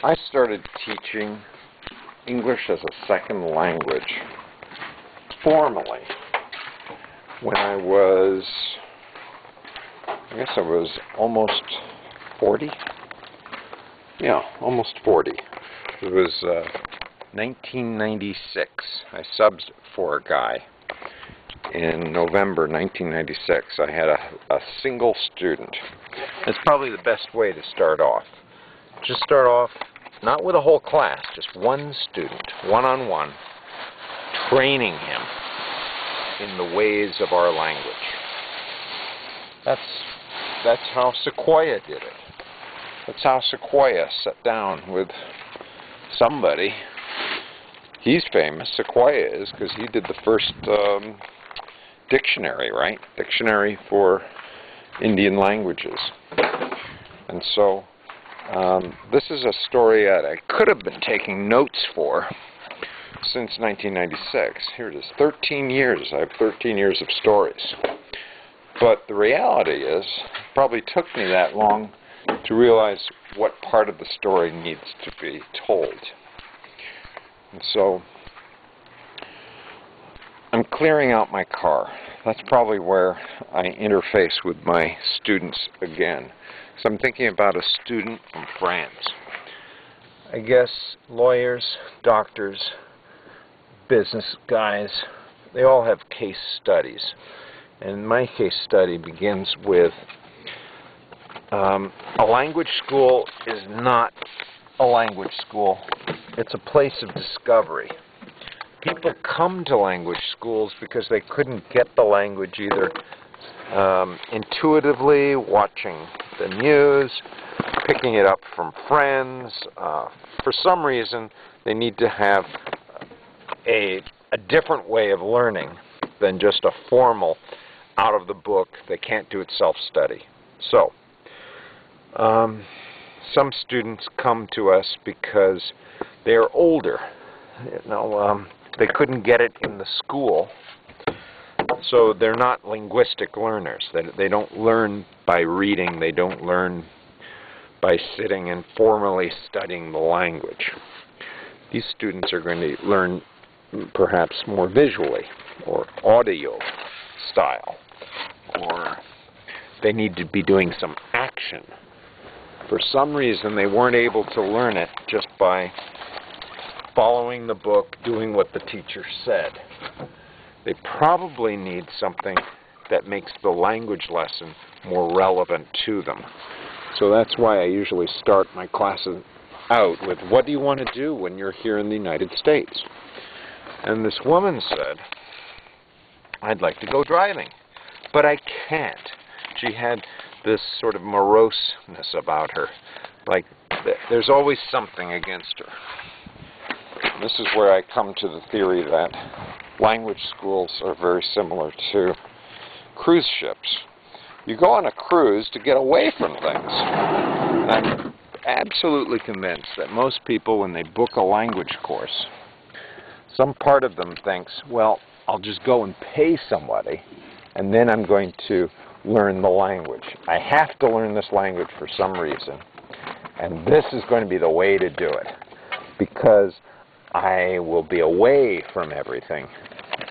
I started teaching English as a second language formally when I guess I was almost 40. Yeah, almost 40. It was 1996. I subbed for a guy in November 1996. I had a single student. That's probably the best way to start off. Just start off not with a whole class, just one student, one-on-one, training him in the ways of our language. That's how Sequoia did it. That's how Sequoia sat down with somebody. He's famous, Sequoia is, because he did the first dictionary, right? Dictionary for Indian languages. And so this is a story that I could have been taking notes for since 1996. Here it is, 13 years. I have 13 years of stories. But the reality is, it probably took me that long to realize what part of the story needs to be told. And so I'm clearing out my car. That's probably where I interface with my students again. So I'm thinking about a student from France. I guess lawyers, doctors, business guys, they all have case studies. And my case study begins with a language school is not a language school. It's a place of discovery. People come to language schools because they couldn't get the language either intuitively, watching the news, picking it up from friends. For some reason, they need to have a different way of learning than just a formal, out of the book, they can't do it self-study. So, some students come to us because they're older. They couldn't get it in the school, so they're not linguistic learners. They don't learn by reading. They don't learn by sitting and formally studying the language. These students are going to learn perhaps more visually or audio style, or they need to be doing some action. For some reason, they weren't able to learn it just by following the book, doing what the teacher said. They probably need something that makes the language lesson more relevant to them. So that's why I usually start my classes out with, what do you want to do when you're here in the United States? And this woman said, I'd like to go driving, but I can't. She had this sort of moroseness about her, like there's always something against her. And this is where I come to the theory that language schools are very similar to cruise ships. You go on a cruise to get away from things. And I'm absolutely convinced that most people, when they book a language course, some part of them thinks, well, I'll just go and pay somebody, and then I'm going to learn the language. I have to learn this language for some reason, and this is going to be the way to do it, because I will be away from everything,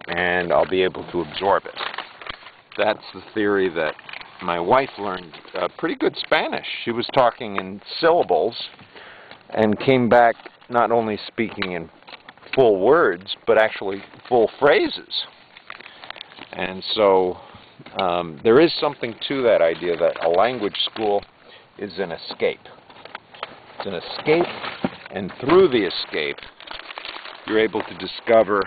and I'll be able to absorb it. That's the theory that my wife learned pretty good Spanish. She was talking in syllables and came back not only speaking in full words, but actually full phrases. And so there is something to that idea that a language school is an escape. It's an escape, and through the escape, you're able to discover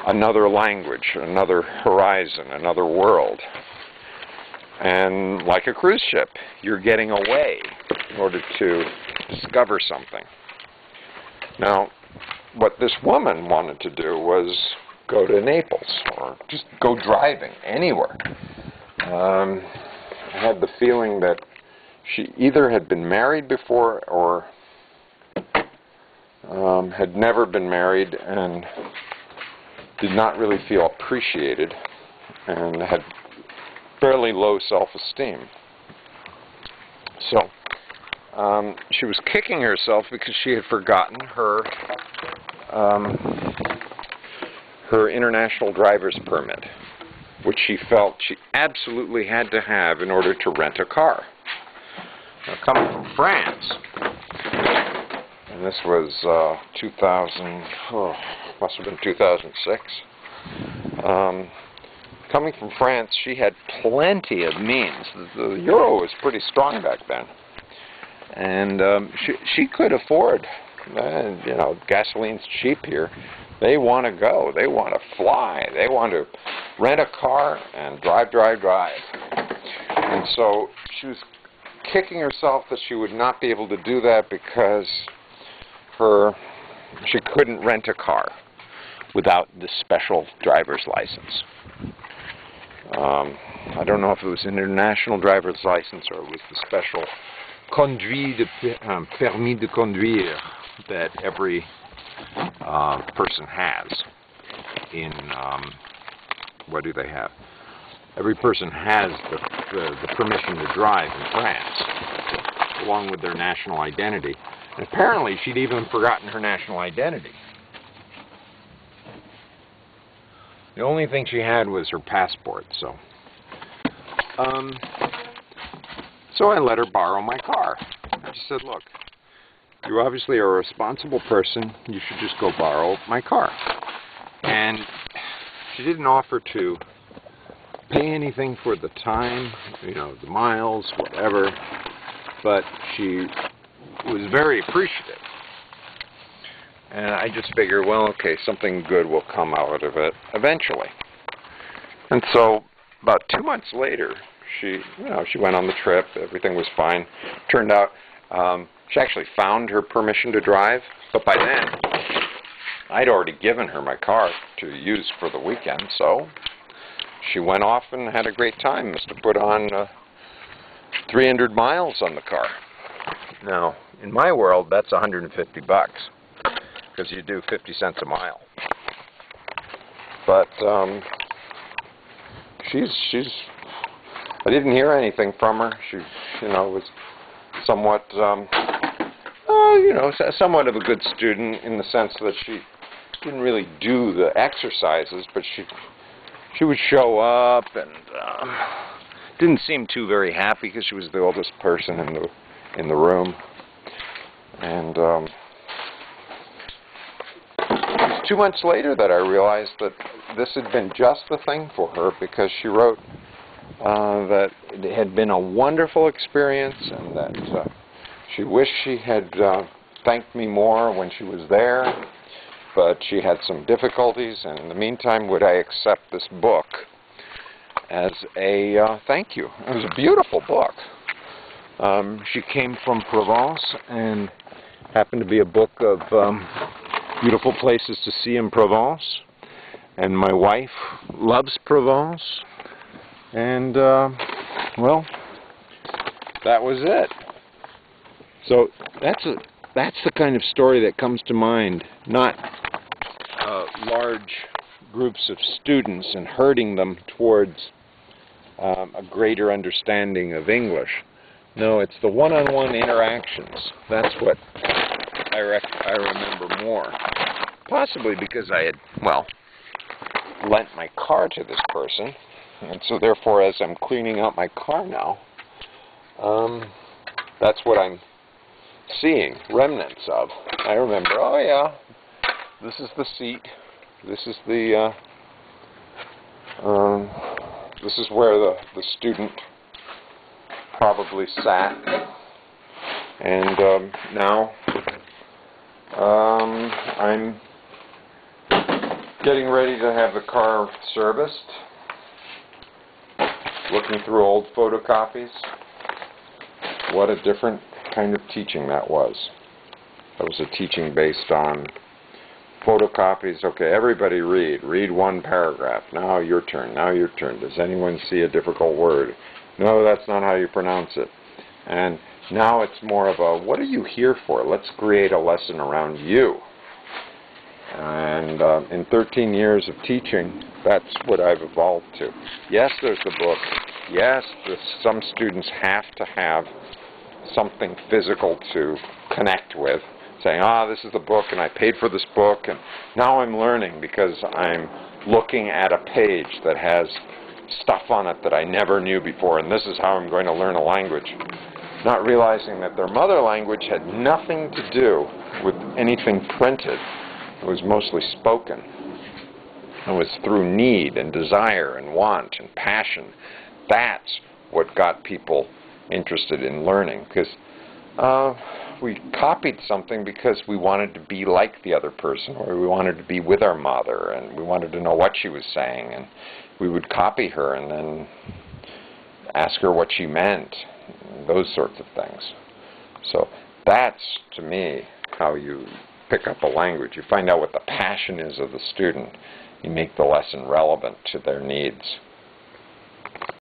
another language, another horizon, another world. And like a cruise ship, you're getting away in order to discover something. Now, what this woman wanted to do was go to Naples, or just go driving anywhere. I had the feeling that she either had been married before or had never been married and did not really feel appreciated and had fairly low self-esteem. So She was kicking herself because she had forgotten her her international driver's permit, which she felt she absolutely had to have in order to rent a car. Now, coming from France, and this was must have been 2006. Coming from France, she had plenty of means. The euro was pretty strong back then, and she could afford. You know, gasoline's cheap here. They want to go. They want to fly. They want to rent a car and drive. And so she was kicking herself that she would not be able to do that because she couldn't rent a car without the special driver's license. I don't know if it was an international driver's license or it was the special permis de conduire that every person has in, what do they have? Every person has the permission to drive in France, along with their national identity. And apparently she'd even forgotten her national identity. The only thing she had was her passport, so I let her borrow my car. I just said, look, you obviously are a responsible person. You should just go borrow my car. And she didn't offer to pay anything for the time, you know, the miles, whatever, but she was very appreciative. And I just figured, well, okay, something good will come out of it eventually. And so about 2 months later, she went on the trip. Everything was fine. Turned out she actually found her permission to drive, but by then I'd already given her my car to use for the weekend, so she went off and had a great time. Must have put on 300 miles on the car. Now, in my world, that's $150, because you do 50 cents a mile. But I didn't hear anything from her. She, was somewhat, somewhat of a good student in the sense that she didn't really do the exercises, but she would show up and didn't seem too very happy because she was the oldest person in the room. And it was 2 months later that I realized that this had been just the thing for her, because she wrote that it had been a wonderful experience and that she wished she had thanked me more when she was there, but she had some difficulties, and in the meantime, would I accept this book as a thank you. It was a beautiful book. She came from Provence, and happened to be a book of beautiful places to see in Provence, and my wife loves Provence, and well, that was it. So that's the kind of story that comes to mind, not large groups of students and herding them towards a greater understanding of English. No, it's the one-on-one interactions. That's what I remember more. Possibly because I had, lent my car to this person, and so therefore as I'm cleaning out my car now, that's what I'm seeing remnants of. I remember, oh yeah, this is the seat, this is the this is where the student probably sat, and now I'm getting ready to have the car serviced, looking through old photocopies. What a different kind of teaching that was. That was a teaching based on photocopies. Okay, everybody read one paragraph. Now your turn, now your turn. Does anyone see a difficult word? No, that's not how you pronounce it. And now it's more of a, what are you here for? Let's create a lesson around you. And in 13 years of teaching, that's what I've evolved to. Yes, there's the book. Yes, some students have to have something physical to connect with, saying, ah, this is the book, and I paid for this book, and now I'm learning because I'm looking at a page that has stuff on it that I never knew before, and this is how I'm going to learn a language. Not realizing that their mother language had nothing to do with anything printed. It was mostly spoken. It was through need and desire and want and passion. That's what got people interested in learning, because we copied something because we wanted to be like the other person, or we wanted to be with our mother, and we wanted to know what she was saying, and we would copy her and then ask her what she meant, those sorts of things. So that's, to me, how you pick up a language. You find out what the passion is of the student. You make the lesson relevant to their needs.